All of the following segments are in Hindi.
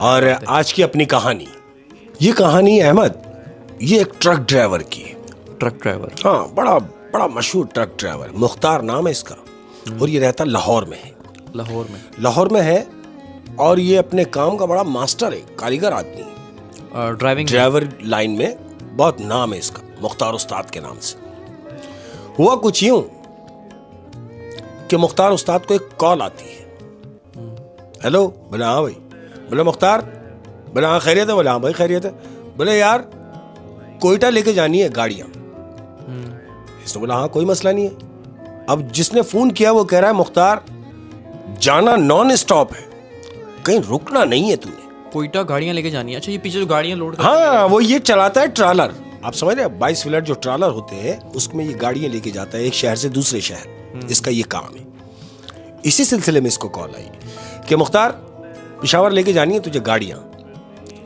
और आज की अपनी कहानी, ये कहानी अहमद, ये एक ट्रक ड्राइवर की है। Truck driver? हाँ, बड़ा बड़ा मशहूर ट्रक ड्राइवर, मुख्तार नाम है इसका। और ये रहता लाहौर में है। लाहौर में है और ये अपने काम का बड़ा मास्टर है, कारीगर आदमी है। ड्राइवर लाइन में बहुत नाम है इसका, मुख्तार उस्ताद के नाम से। हुआ कुछ यूं कि मुख्तार उस्ताद को एक कॉल आती है। हेलो, बोले हाँ भाई। बोले मुख्तार, बोले हाँ खैरियत है। बोले हाँ भाई खैरियत है। बोले यार कोयटा लेके जानी है गाड़ियां। इसने बोला हाँ कोई मसला नहीं है। अब जिसने फोन किया वो कह रहा है मुख्तार जाना नॉन स्टॉप है, कहीं रुकना नहीं है तूने। कोयटा गाड़ियां लेके जानी है? अच्छा, ये पीछे जो गाड़ियां लोड करते हाँ, वो ये चलाता है ट्रालर। आप समझ रहे हैं, 22 व्हीलर जो ट्रालर होते हैं उसमें ये गाड़ियां लेके जाता है एक शहर से दूसरे शहर। इसका ये काम है। इसी सिलसिले में इसको कॉल आई कि मुख्तार पिशावर लेके जानी है तुझे गाड़ियां,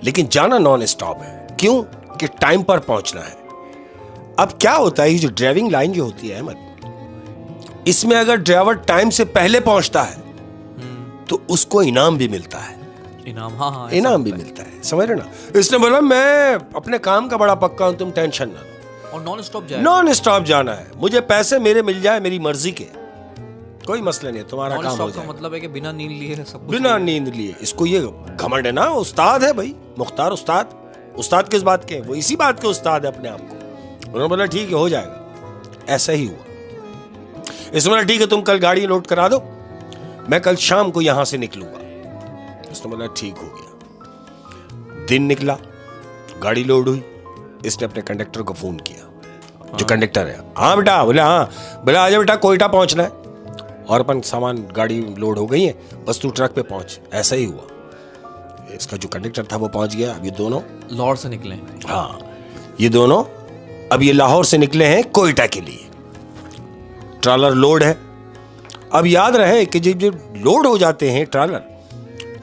लेकिन जाना नॉन स्टॉप है। क्यों? कि टाइम पर पहुंचना है। अब क्या होता है, ये जो ड्राइविंग लाइन जो होती है अहमद, इसमें अगर ड्राइवर टाइम से पहले पहुंचता है तो उसको इनाम भी मिलता है। इनाम भी मिलता है, समझ रहे ना। इसने बोला मैं अपने काम का बड़ा पक्का हूं, तुम टेंशन ना लो। और नॉन स्टॉप जाना है, मुझे पैसे मेरे मिल जाए मेरी मर्जी के, कोई मसला नहीं, तुम्हारा काम हो जाए। मतलब है कि बिना नींद लिए सब कुछ, बिना नींद लिए। इसको ये घमंड है ना, उस्ताद है भाई, मुख्तार उस्ताद। उस्ताद किस बात के? वो इसी बात के उस्ताद है अपने आप को। उन्होंने बोला ठीक है हो जाएगा। ऐसा ही हुआ। इसने बोला ठीक है तुम कल गाड़ी लोड करा दो, मैं कल शाम को यहां से निकलूंगा। इसने बोला ठीक हो गया। दिन निकला, गाड़ी लोड हुई। इसने अपने कंडक्टर को फोन किया, जो कंडक्टर है। हाँ बेटा। बोले हाँ। बोले आजा बेटा कोयटा पहुंचना है और अपन सामान गाड़ी लोड हो गई है, बस तू ट्रक पे पहुंच। ऐसा ही हुआ। इसका जो कंडक्टर था वो पहुंच गया। अब ये दोनों लाहौर से निकले। हाँ, ये दोनों अब ये लाहौर से निकले हैं कोयटा के लिए। ट्रालर लोड है। अब याद रहे कि जब लोड हो जाते हैं ट्रालर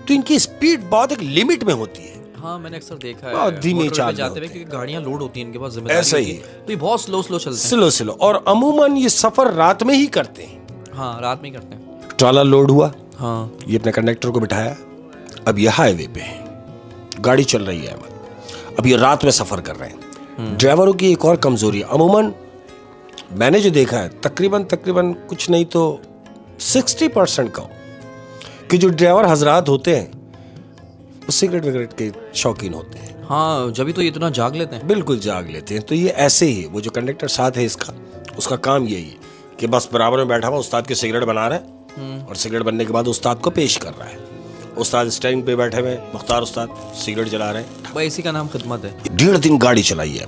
तो इनकी स्पीड बहुत एक लिमिट में होती है। हाँ, मैंने अक्सर देखा है, बहुत धीमे चाल जाते हुए, क्योंकि गाड़ियां लोड होती हैं, इनके पास जिम्मेदारी ऐसा ही तो ये बहुत स्लो चलते हैं। स्लो। और अमूमन ये सफर रात में ही करते हैं। हाँ, रात में ही करते हैं। ट्रालर लोड हुआ। हाँ, ये अपने कंडक्टर को बिठाया। अब ये हाईवे पे है, गाड़ी चल रही है। अब ये रात में सफर कर रहे हैं। ड्राइवरों की एक और कमजोरी है, अमूमन मैंने जो देखा है तकरीबन कुछ नहीं तो 60% का, कि जो ड्राइवर हजरात होते हैं वो सिगरेट विगरेट के शौकीन होते हैं। हाँ, जब तो ये इतना जाग लेते हैं। बिल्कुल जाग लेते हैं। तो ये ऐसे ही, वो जो कंडक्टर साथ है इसका, उसका काम यही है कि बस बराबर में बैठा हुआ उस्ताद के सिगरेट बना रहा है और सिगरेट बनने के बाद उस्ताद को पेश कर रहा है। उस्ताद स्टीयरिंग पे बैठे हुए, मुख्तार उस्ताद सिगरेट जला रहे हैं। भाई इसी का नाम खिदमत है। 1.5 दिन गाड़ी चलाई है।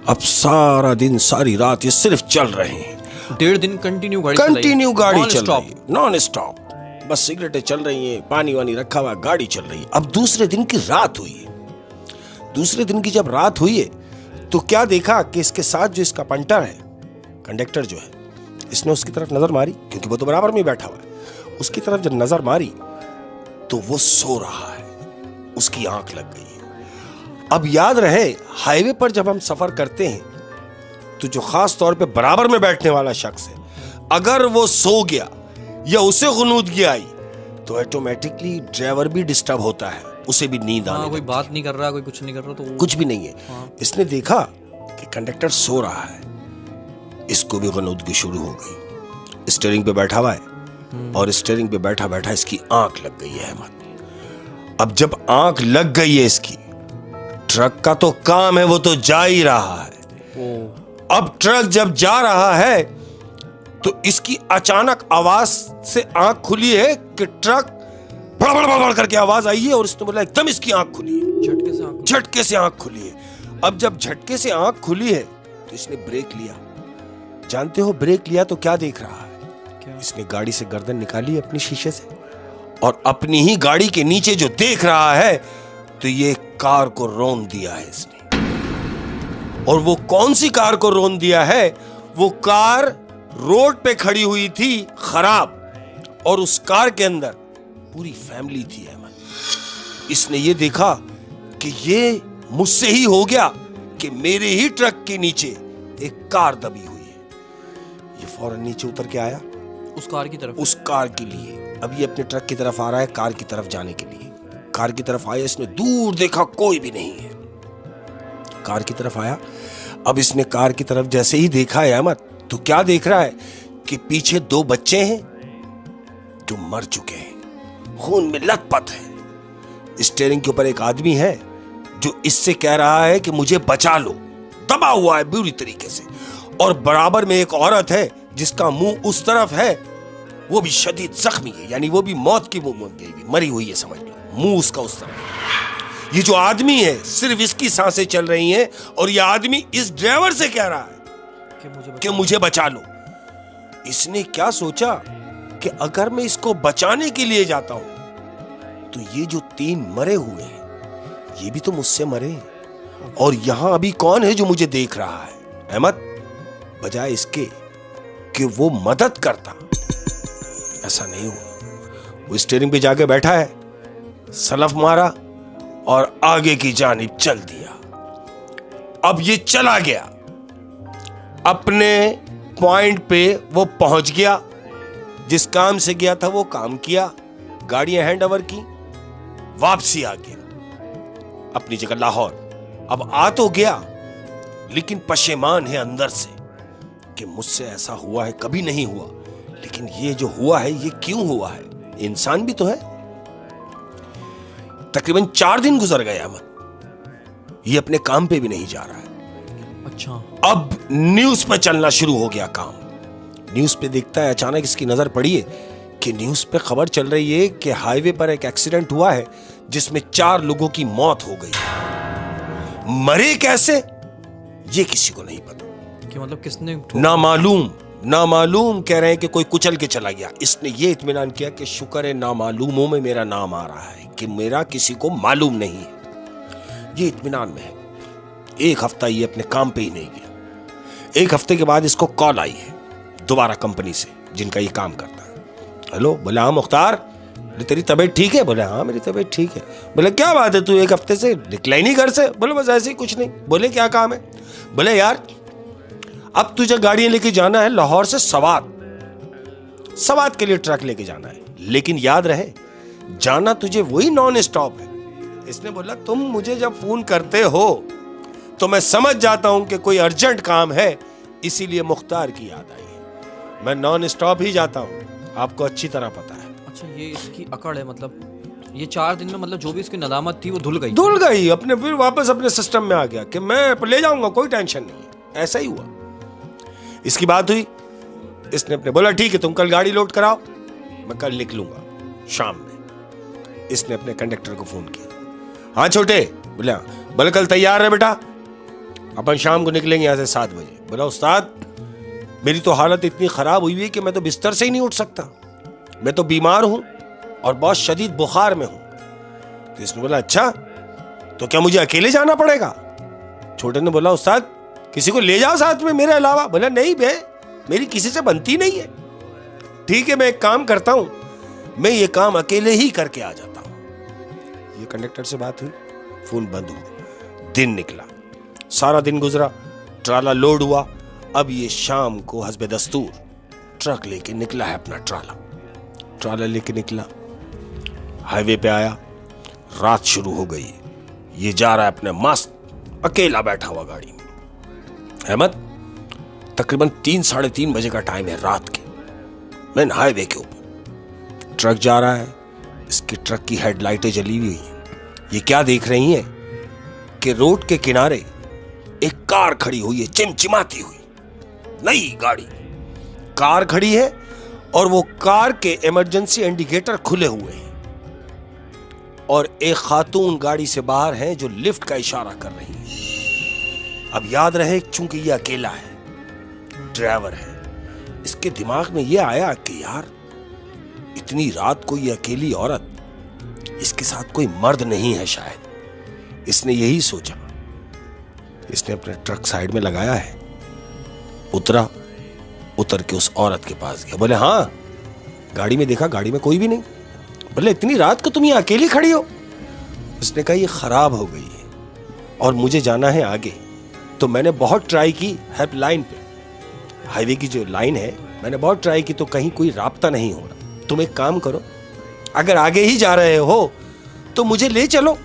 अब सारा दिन सारी रात ये सिर्फ चल रहे हैं। 1.5 दिन कंटिन्यू गाड़ी चल रही है, नॉन स्टॉप। बस सिगरेटें चल रही हैं, पानी वानी रखा हुआ, गाड़ी चल रही है। अब दूसरे दिन की रात हुई है। दूसरे दिन की जब रात हुई है तो क्या देखा कि इसके साथ जो इसका पंटर है, कंडक्टर जो है, इसने उसकी तरफ नजर मारी, क्योंकि वो तो बराबर में बैठा हुआ है। उसकी तरफ जब नजर मारी तो वो सो रहा है, उसकी आंख लग गई है। अब याद रहे, हाईवे पर जब हम सफर करते हैं तो जो खास तौर पे बराबर में बैठने वाला शख्स है, अगर वो सो गया या उसे गुनूदगी आई तो ऑटोमेटिकली ड्राइवर भी डिस्टर्ब होता है, उसे भी नींद आने। कोई बात नहीं कर रहा, कोई कुछ नहीं कर रहा, तो कुछ भी नहीं है। इसने देखा कि कंडक्टर सो रहा है, इसको भी गुनूदगी शुरू हो गई। स्टीयरिंग पे बैठा हुआ है और स्टीयरिंग पे बैठा बैठा इसकी आंख लग गई है अहमद। अब जब आंख लग गई है इसकी, ट्रक का तो काम है, वो तो जा ही रहा है। अब ट्रक जब जा रहा है तो इसकी अचानक आवाज से आंख खुली है कि ट्रक बड़ बड़ बड़ करके आवाज आई है और इसने बोला एकदम इसकी आंख खुली है, झटके से आंख खुली है। अब जब झटके से आंख खुली है तो इसने ब्रेक लिया। जानते हो ब्रेक लिया तो क्या देख रहा है? इसने गाड़ी से गर्दन निकाली अपनी शीशे से और अपनी ही गाड़ी के नीचे जो देख रहा है तो ये कार को रौंद दिया है इसने। और वो कौन सी कार को रौंद दिया है? वो कार रोड पे खड़ी हुई थी खराब, और उस कार के अंदर पूरी फैमिली थी अहमद। इसने ये देखा कि ये मुझसे ही हो गया कि मेरे ही ट्रक के नीचे एक कार दबी हुई है। ये फौरन नीचे उतर के आया उस कार के लिए। अब ये अपने ट्रक की तरफ आ रहा है, कार की तरफ जाने के लिए। कार की तरफ आया, इसने दूर देखा कोई भी नहीं है। कार की तरफ आया, अब इसने कार की तरफ जैसे ही देखा है अहमद, तो क्या देख रहा है कि पीछे 2 बच्चे हैं जो मर चुके हैं, खून में लथपथ है। स्टीयरिंग के ऊपर एक आदमी है जो इससे कह रहा है कि मुझे बचा लो, दबा हुआ है बुरी तरीके से। और बराबर में एक औरत है जिसका मुंह उस तरफ है, वो भी शदीद जख्मी है, यानी वो भी मौत की मुंह में गई, मरी हुई है समझ लो, मुंह उसका उस तरफ। ये जो आदमी है सिर्फ इसकी सांसें चल रही हैं और ये आदमी इस ड्राइवर से कह रहा है कि मुझे बचा लो। इसने क्या सोचा कि अगर मैं इसको बचाने के लिए जाता हूं तो ये जो 3 मरे हुए हैं ये भी तो मुझसे मरे, और यहां अभी कौन है जो मुझे देख रहा है? अहमद, बजाय इसके कि वो मदद करता, ऐसा नहीं हुआ। वो स्टीयरिंग पे जाके बैठा है, सलफ मारा और आगे की जानिब चल दिया। अब ये चला गया, अपने पॉइंट पे वो पहुंच गया, जिस काम से गया था वो काम किया, गाड़ियां हैंड ओवर की, वापसी आ गया अपनी जगह लाहौर। अब आ तो गया लेकिन पशेमान है अंदर से कि मुझसे ऐसा हुआ है, कभी नहीं हुआ, लेकिन ये जो हुआ है ये क्यों हुआ है? इंसान भी तो है। तकरीबन 4 दिन गुजर गए अहमद, ये अपने काम पे भी नहीं जा रहा है। अच्छा। अब न्यूज पे चलना शुरू हो गया काम। न्यूज पे देखता है, अचानक इसकी नजर पड़ी है कि न्यूज पे खबर चल रही है कि हाईवे पर एक एक्सीडेंट हुआ है जिसमें 4 लोगों की मौत हो गई। मरे कैसे ये किसी को नहीं पता, कि मतलब किसने नामालूम कह रहे हैं कि कोई कुचल के चला गया। इसने ये इत्मीनान किया कि शुक्र है नामालूमों में मेरा नाम आ रहा है, कि मेरा किसी को मालूम नहीं है, ये इत्मीनान में है। 1 हफ्ता ये अपने काम पे ही नहीं गया। 1 हफ्ते के बाद इसको कॉल आई है दोबारा कंपनी से जिनका ये काम करता है। हेलो, बोले हाँ मुख्तार, तेरी तबीयत ठीक है? बोले हाँ मेरी तबीयत ठीक है। बोले क्या बात है, तू 1 हफ्ते से निकला ही नहीं घर से? बोले बस ऐसे ही, कुछ नहीं। बोले क्या काम है? बोले यार अब तुझे गाड़ियां लेके जाना है लाहौर से सवात के लिए ट्रक लेके जाना है, लेकिन याद रहे जाना तुझे वही नॉन स्टॉप है। इसने बोला तुम मुझे जब फोन करते हो तो मैं समझ जाता हूं कि कोई अर्जेंट काम है, इसीलिए मुख्तार की याद आई है। मैं नॉन स्टॉप ही जाता हूं, आपको अच्छी तरह पता है। अच्छा, ये इसकी अकड़ है, मतलब ये 4 दिन में मतलब जो भी इसकी नदामत थी वो धुल गई अपने, फिर वापस अपने सिस्टम में आ गया कि मैं ले जाऊंगा, कोई टेंशन नहीं है। ऐसा ही हुआ। इसकी बात हुई, इसने अपने बोला ठीक है तुम कल गाड़ी लोड कराओ, मैं कल निकलूंगा शाम में। इसने अपने कंडक्टर को फोन किया, हाँ छोटे, बोले कल तैयार है बेटा, अपन शाम को निकलेंगे यहाँ से 7 बजे। बोला उस्ताद मेरी तो हालत इतनी खराब हुई है कि मैं तो बिस्तर से ही नहीं उठ सकता, मैं तो बीमार हूं और बहुत शदीद बुखार में हूं। तो इसने बोला अच्छा तो क्या मुझे अकेले जाना पड़ेगा? छोटे ने बोला उस्ताद किसी को ले जाओ साथ में मेरे अलावा। बोला नहीं बे, मेरी किसी से बनती नहीं है। ठीक है मैं एक काम करता हूं, मैं ये काम अकेले ही करके आ जाता हूं। ये कंडक्टर से बात हुई, फोन बंद हुआ। दिन निकला, सारा दिन गुजरा, ट्राला लोड हुआ। अब ये शाम को हस्बे दस्तूर ट्रक लेके निकला है, अपना ट्राला लेके निकला, हाईवे पे आया, रात शुरू हो गई। ये जा रहा है अपने मस्त, अकेला बैठा हुआ गाड़ी में। अहमद तकरीबन 3-3:30 बजे का टाइम है रात के। मैं हाईवे के ऊपर, ट्रक जा रहा है, इसकी ट्रक की हेडलाइटें जली हुई हैं। ये क्या देख रही हैं कि रोड के किनारे एक कार खड़ी हुई है, चिमचिमाती हुई, नई गाड़ी कार खड़ी है और वो कार के इमरजेंसी इंडिकेटर खुले हुए हैं और एक खातून गाड़ी से बाहर है जो लिफ्ट का इशारा कर रही है। अब याद रहे चूंकि ये अकेला है, ड्राइवर है, इसके दिमाग में ये आया कि यार इतनी रात को ये अकेली औरत, इसके साथ कोई मर्द नहीं है शायद। इसने यही सोचा, इसने अपने ट्रक साइड में लगाया है, उतर के उस औरत के पास गया। बोले हाँ, गाड़ी में देखा, गाड़ी में कोई भी नहीं। बोले इतनी रात को तुम ये अकेली खड़ी हो? उसने कहा ये खराब हो गई है और मुझे जाना है आगे। तो मैंने बहुत ट्राई की हेल्पलाइन पे, हाईवे की जो लाइन है, मैंने बहुत ट्राई की तो कहीं कोई राब्ता नहीं हो रहा। तुम एक काम करो, अगर आगे ही जा रहे हो तो मुझे ले चलो,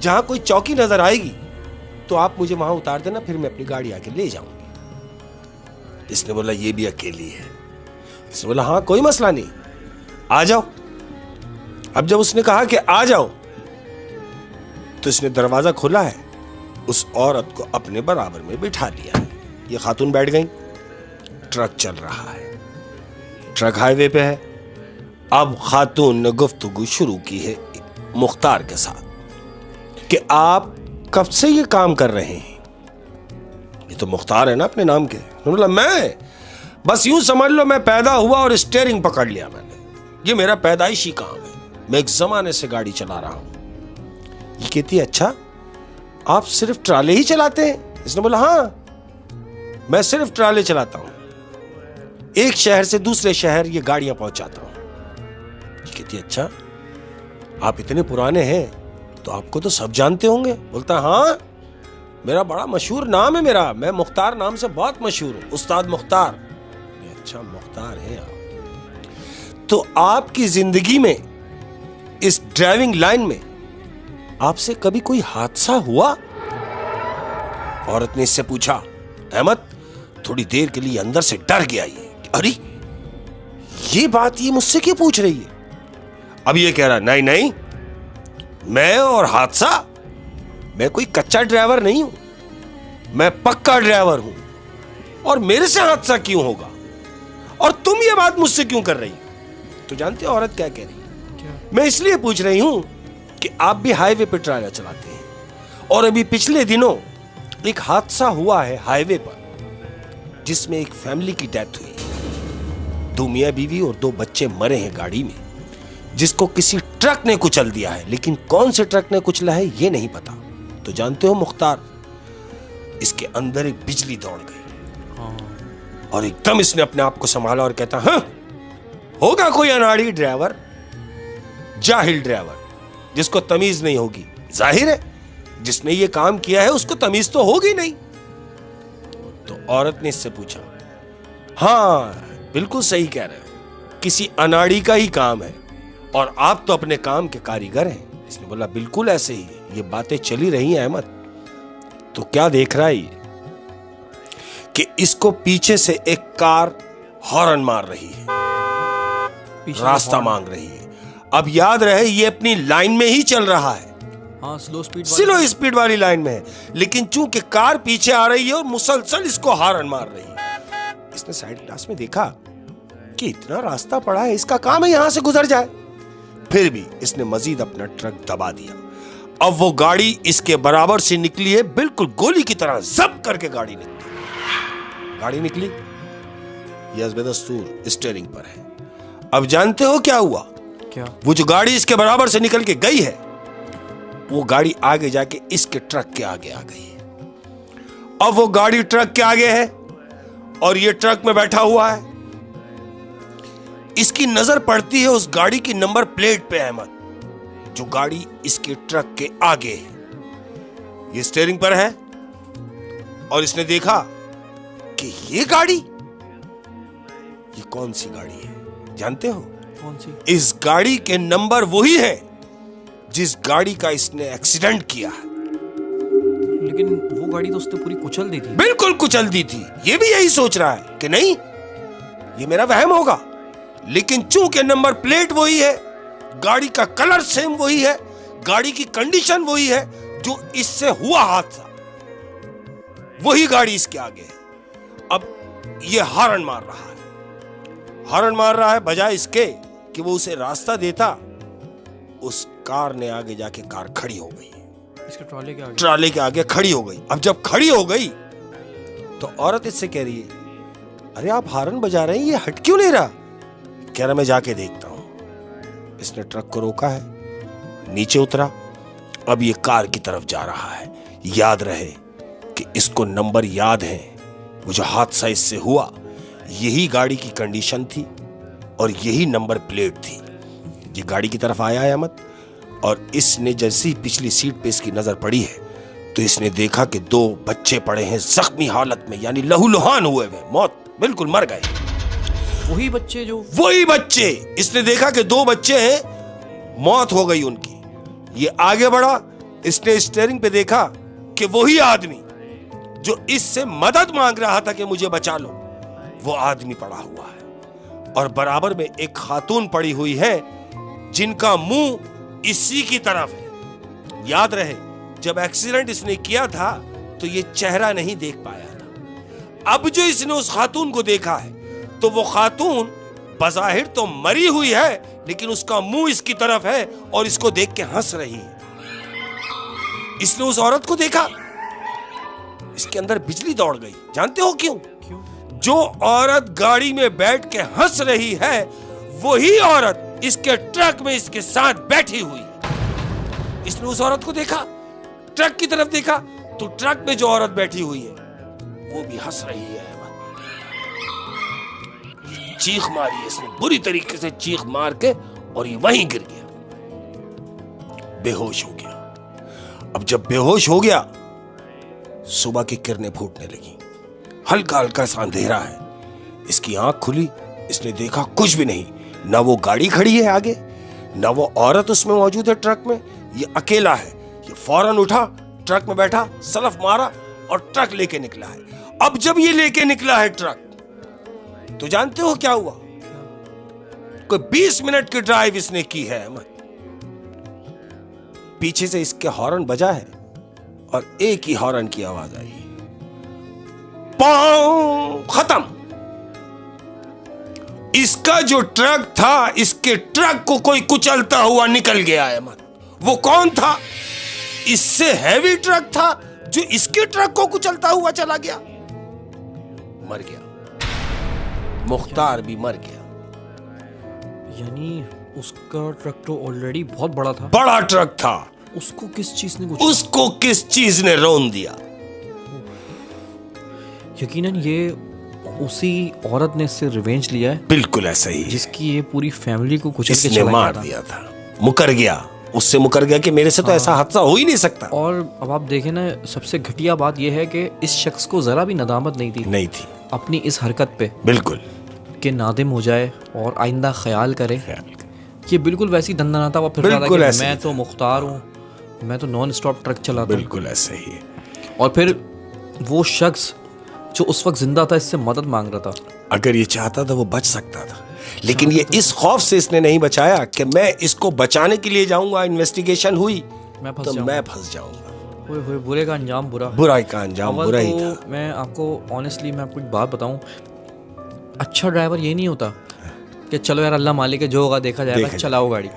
जहां कोई चौकी नजर आएगी तो आप मुझे वहां उतार देना, फिर मैं अपनी गाड़ी आके ले जाऊंगी। इसने बोला ये भी अकेली है। इसने बोला हाँ कोई मसला नहीं, आ जाओ। अब जब उसने कहा कि आ जाओ तो इसने दरवाजा खोला है, उस औरत को अपने बराबर में बिठा लिया है। ये खातून बैठ गई, ट्रक चल रहा है, ट्रक हाईवे पे है। अब खातून ने गुफ्तगू शुरू की है मुख्तार के साथ कि आप कब से ये काम कर रहे हैं? ये तो मुख्तार है ना अपने नाम के। बोला मैं बस यूं समझ लो मैं पैदा हुआ और स्टीयरिंग पकड़ लिया मैंने, ये मेरा पैदाइशी काम है, मैं एक जमाने से गाड़ी चला रहा हूं। ये कहती है अच्छा आप सिर्फ ट्राले ही चलाते हैं? इसने बोला हाँ मैं सिर्फ ट्राले चलाता हूं, एक शहर से दूसरे शहर ये गाड़ियां पहुंचाता हूं। ये कहती है अच्छा आप इतने पुराने हैं तो आपको तो सब जानते होंगे। बोलता हाँ मेरा बड़ा मशहूर नाम है मेरा, मैं मुख्तार नाम से बहुत मशहूर हूं, उस्ताद मुख्तार। अच्छा मुख्तार है आप, तो आपकी जिंदगी में इस ड्राइविंग लाइन में आपसे कभी कोई हादसा हुआ? औरत ने इससे पूछा। अहमद थोड़ी देर के लिए अंदर से डर गया ये, अरे ये बात ये मुझसे क्यों पूछ रही है? अब ये कह रहा नहीं नहीं मैं और हादसा, मैं कोई कच्चा ड्राइवर नहीं हूं, मैं पक्का ड्राइवर हूं, और मेरे से हादसा क्यों होगा? और तुम ये बात मुझसे क्यों कर रही हो? तो जानते हो औरत क्या कह रही है? क्या? मैं इसलिए पूछ रही हूं कि आप भी हाईवे पे ट्राला चलाते हैं, और अभी पिछले दिनों एक हादसा हुआ है हाईवे पर जिसमें एक फैमिली की डेथ हुई, 2 मियां बीवी और 2 बच्चे मरे हैं गाड़ी में, जिसको किसी ट्रक ने कुचल दिया है, लेकिन कौन से ट्रक ने कुचला है ये नहीं पता। तो जानते हो मुख्तार, इसके अंदर एक बिजली दौड़ गई और एकदम इसने अपने आप को संभाला और कहता हाँ होगा कोई अनाड़ी ड्राइवर, जाहिल ड्राइवर जिसको तमीज नहीं होगी। जाहिर है जिसने ये काम किया है उसको तमीज तो होगी नहीं। तो औरत ने इससे पूछा हाँ बिल्कुल सही कह रहे हो, किसी अनाड़ी का ही काम है और आप तो अपने काम के कारीगर हैं। इसने बोला बिल्कुल ऐसे ही, ये बातें चली रही हैं अहमद। तो क्या देख रहा है ये कि इसको पीछे से एक कार हॉर्न मार रही है, रास्ता मांग रही है। अब याद रहे ये अपनी लाइन में ही चल रहा है, हाँ स्लो स्पीड वाली लाइन में है, लेकिन चूंकि कार पीछे आ रही है और मुसलसल इसको हॉर्न मार रही है। इसने साइड ग्लास में देखा कि इतना रास्ता पड़ा है, इसका काम है यहां से गुजर जाए, फिर भी इसने मजीद अपना ट्रक दबा दिया। अब वो गाड़ी इसके बराबर से निकली है, बिल्कुल गोली की तरह जब करके गाड़ी निकली। यह बेदस्तूर स्टीयरिंग पर है। अब जानते हो क्या हुआ? क्या? वो जो गाड़ी इसके बराबर से निकल के गई है, वो गाड़ी आगे जाके इसके ट्रक के आगे आ गई है। अब वो गाड़ी ट्रक के आगे है और ये ट्रक में बैठा हुआ है। इसकी नजर पड़ती है उस गाड़ी की नंबर प्लेट पे अहमद, जो गाड़ी इसके ट्रक के आगे है। ये स्टीयरिंग पर है और इसने देखा कि ये गाड़ी, ये कौन सी गाड़ी है जानते हो? कौन सी? इस गाड़ी के नंबर वही है जिस गाड़ी का इसने एक्सीडेंट किया है। लेकिन वो गाड़ी तो उसने पूरी कुचल दी थी। बिल्कुल कुचल दी थी। ये भी यही सोच रहा है कि नहीं ये मेरा वहम होगा, लेकिन चूंकि नंबर प्लेट वही है, गाड़ी का कलर सेम वही है, गाड़ी की कंडीशन वही है, जो इससे हुआ हादसा वही गाड़ी इसके आगे है। अब ये हॉर्न मार रहा है बजाय इसके कि वो उसे रास्ता देता। उस कार ने आगे जाके कार खड़ी हो गई, इसके ट्राले के आगे खड़ी हो गई। अब जब खड़ी हो गई तो औरत इससे कह रही है अरे आप हॉर्न बजा रहे हैं, ये हट क्यों नहीं रहा? कह रहा मैं जाके देखता हूं। इसने ट्रक को रोका है, नीचे उतरा, अब ये कार की तरफ जा रहा है। याद रहे कि इसको नंबर याद है, वो जो हादसा इससे हुआ यही गाड़ी की कंडीशन थी और यही नंबर प्लेट थी। ये गाड़ी की तरफ आया है अहमद, और इसने जैसी पिछली सीट पे इसकी नजर पड़ी है तो इसने देखा कि 2 बच्चे पड़े हैं जख्मी हालत में, यानी लहूलुहान हुए हुए, मौत बिल्कुल मर गए। वही बच्चे इसने देखा कि 2 बच्चे हैं, मौत हो गई उनकी, ये आगे बढ़ा, इसने स्टीयरिंग पे देखा कि वही आदमी जो इससे मदद मांग रहा था कि मुझे बचा लो, वो आदमी पड़ा हुआ है और बराबर में एक खातून पड़ी हुई है जिनका मुंह इसी की तरफ है। याद रहे, जब एक्सीडेंट इसने किया था तो ये चेहरा नहीं देख पाया था। अब जो इसने उस खातून को देखा है तो वो खातून बज़ाहिर तो मरी हुई है, लेकिन उसका मुंह इसकी तरफ है और इसको देख के हंस रही है। इसने उस औरत को देखा, इसके अंदर बिजली दौड़ गई। जानते हो क्यों? जो औरत गाड़ी में बैठ के हंस रही है वही औरत इसके ट्रक में इसके साथ बैठी हुई है। इसने उस औरत को देखा, ट्रक की तरफ देखा तो ट्रक में जो औरत बैठी हुई है वो भी हंस रही है। चीख मारी इसने, बुरी तरीके से चीख मार के, और ये वहीं गिर गया, बेहोश हो गया। अब जब बेहोश हो गया, सुबह की किरणें फूटने लगी, हल्का हल्का सा अंधेरा है। इसकी आंख खुली, इसने देखा कुछ भी नहीं, ना वो गाड़ी खड़ी है आगे, ना वो औरत उसमें मौजूद है ट्रक में, ये अकेला है। ये फौरन उठा, ट्रक में बैठा, सलफ मारा और ट्रक लेके निकला है। अब जब ये लेके निकला है ट्रक, तो जानते हो क्या हुआ? कोई 20 मिनट की ड्राइव इसने की है अहमद। पीछे से इसके हॉर्न बजा है और एक ही हॉर्न की आवाज आई, पांव, खत्म। इसका जो ट्रक था, इसके ट्रक को कोई कुचलता हुआ निकल गया है अहमद। वो कौन था? इससे हैवी ट्रक था जो इसके ट्रक को कुचलता हुआ चला गया, मर गया। मुख्तार भी मर गया। यानी उसका ट्रक तो ऑलरेडी बहुत बड़ा था। बड़ा ट्रक था। उसको किस चीज ने रौंद दिया? यकीनन ये उसी औरत ने इससे रिवेंज लिया है। बिल्कुल ऐसा ही, जिसकी ये पूरी फैमिली को कुचल के इसने मार दिया था। मुकर गया, उससे मुकर गया कि मेरे से तो ऐसा हादसा हो ही नहीं सकता। और अब आप देखें ना, सबसे घटिया बात यह है कि इस शख्स को जरा भी नदामत नहीं थी अपनी इस हरकत पे। बिल्कुल कि नादिम हो जाए और आइंदा ख्याल करे। ये बिल्कुल वैसी दंदनाता हुआ फिर रहा था कि मैं तो मुख्तार हूँ, मैं तो नॉन स्टॉप ट्रक चलाता हूँ। बिल्कुल ऐसे ही है। और फिर वो शख्स जो उस वक्त जिंदा था इससे मदद मांग रहा था, अगर ये चाहता था वो बच सकता था, लेकिन ये इस खौफ से इसने नहीं बचाया कि मैं इसको बचाने के लिए जाऊंगा, इन्वेस्टिगेशन हुई मैं फंस जाऊंगा। बुरे का अंजाम बुराई का अंजाम बुरा ही था। मैं आपको ऑनेस्टली मैं आपको एक बात बताऊं, अच्छा ड्राइवर ये नहीं होता कि चलो यार अल्लाह मालिक है, जो होगा देखा जाएगा, चलाओ गाड़ी।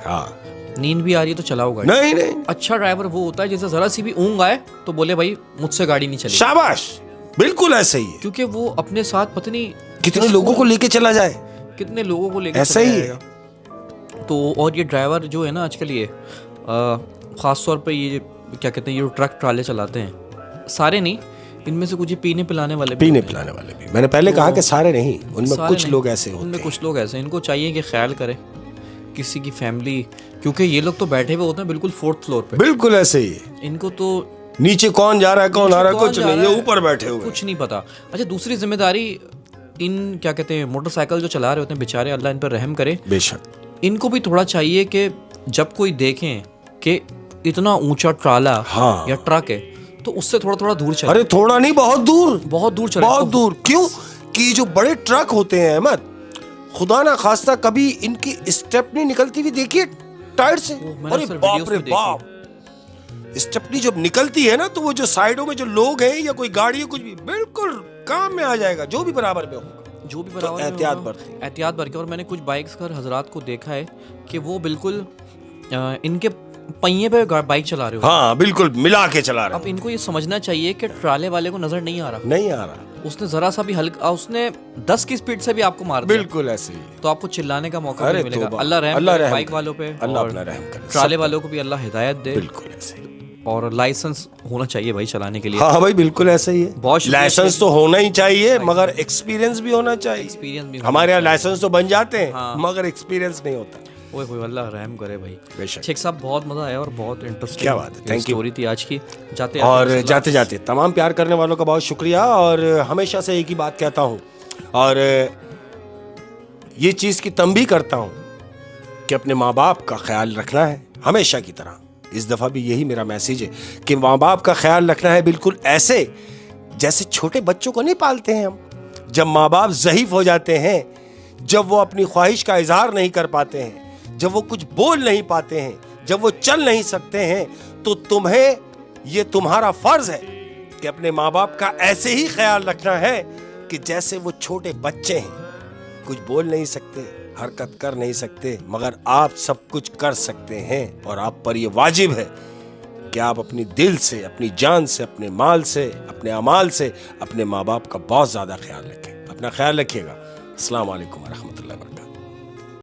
नींद भी आ रही है तो चलाओ गाड़ी। नहीं। अच्छा ड्राइवर वो होता है जैसे जरा सी भी ऊँग आए तो बोले भाई मुझसे गाड़ी नहीं चलेगी। शाबाश, बिल्कुल ऐसे ही है। क्योंकि वो अपने साथ पत्नी कितने लोगों को लेके चला जाए, कितने लोगों को लेके ऐसा ही है। तो और ये ड्राइवर जो है ना आजकल, ये खास तौर पे ये क्या कहते हैं, ये ट्रक ट्राले चलाते हैं, सारे नहीं, इनमें से कुछ पीने पिलाने वाले भी। मैंने पहले कहा कि सारे नहीं, उनमें कुछ लोग ऐसे होते हैं। उनमें कुछ लोग ऐसे, इनको चाहिए कि ख्याल करें किसी की फैमिली, क्योंकि ये लोग तो बैठे हुए होते हैं बिल्कुल 4th फ्लोर पे। बिल्कुल ऐसे ही, इनको तो नीचे कौन जा रहा है कौन आ रहा है कुछ नहीं, ये ऊपर बैठे हुए, कुछ नहीं पता। अच्छा, दूसरी जिम्मेदारी इन क्या कहते हैं मोटरसाइकिल जो चला रहे होते हैं बेचारे, अल्लाह इन पर रहम करे। बेशक इनको भी थोड़ा चाहिए कि जब कोई देखें कि इतना ऊंचा ट्राला या ट्रक है तो उससे थोड़ा थोड़ा दूर चले। अरे थोड़ा नहीं, बहुत दूर चले, बहुत दूर। क्यों कि जो बड़े ट्रक होते हैं अहमद, खुदा ना खास्ता कभी इनकी स्टेपनी निकलती हुई देखिए टायर से, अरे बाप रे बाप, स्टेपनी जब निकलती है ना तो वो जो साइडों में जो लोग हैं या कोई गाड़ी है कुछ भी, बिल्कुल काम में आ जाएगा, जो भी बराबर में होगा, जो भी बराबर में एहतियात बरते। और मैंने कुछ बाइक्स कर हजरात को देखा है कि वो बिल्कुल इनके पहिए पे बाइक चला रहे हो। हाँ बिल्कुल मिला के चला रहे। अब इनको ये समझना चाहिए कि ट्राले वाले को नजर नहीं आ रहा, उसने जरा सा भी हल्का, उसने 10 की स्पीड से भी आपको मार दिया, बिल्कुल ऐसे ही, तो आपको चिल्लाने का मौका नहीं मिलेगा। अल्लाह रहम करे बाइक वालों पे, अल्लाह अपना रहम करे, ट्राले वालों को भी अल्लाह हिदायत दे। बिल्कुल ऐसे, और लाइसेंस होना चाहिए भाई चलाने के लिए। हाँ भाई बिल्कुल ऐसा ही है, लाइसेंस तो होना ही चाहिए, मगर एक्सपीरियंस भी होना चाहिए। हमारे यहाँ लाइसेंस तो बन जाते हैं मगर एक्सपीरियंस नहीं होता। ओए अल्लाह रहम करे भाई। शेख साहब बहुत मजा आया और बहुत इंटरेस्टिंग क्या बात है, थैंक यू स्टोरी थी आज की। जाते जाते तमाम प्यार करने वालों का बहुत शुक्रिया, और हमेशा से एक ही बात कहता हूँ और ये चीज़ की तंबीह करता हूँ कि अपने माँ बाप का ख्याल रखना है हमेशा की तरह। इस दफ़ा भी यही मेरा मैसेज है कि माँ बाप का ख्याल रखना है बिल्कुल ऐसे जैसे छोटे बच्चों को नहीं पालते हैं हम। जब माँ बाप ज़ईफ़ हो जाते हैं, जब वो अपनी ख्वाहिश का इजहार नहीं कर पाते हैं, जब वो कुछ बोल नहीं पाते हैं, जब वो चल नहीं सकते हैं, तो तुम्हें, ये तुम्हारा फ़र्ज़ है कि अपने माँ बाप का ऐसे ही ख्याल रखना है कि जैसे वो छोटे बच्चे हैं, कुछ बोल नहीं सकते, हरकत कर नहीं सकते, मगर आप सब कुछ कर सकते हैं। और आप पर यह वाजिब है कि आप अपनी दिल से, अपनी जान से, अपने माल से, अपने अमाल से अपने माँ बाप का बहुत ज़्यादा ख्याल रखें। अपना ख्याल रखिएगा। अस्सलाम वालेकुम व रहमतुल्लाहि व बरकातहू।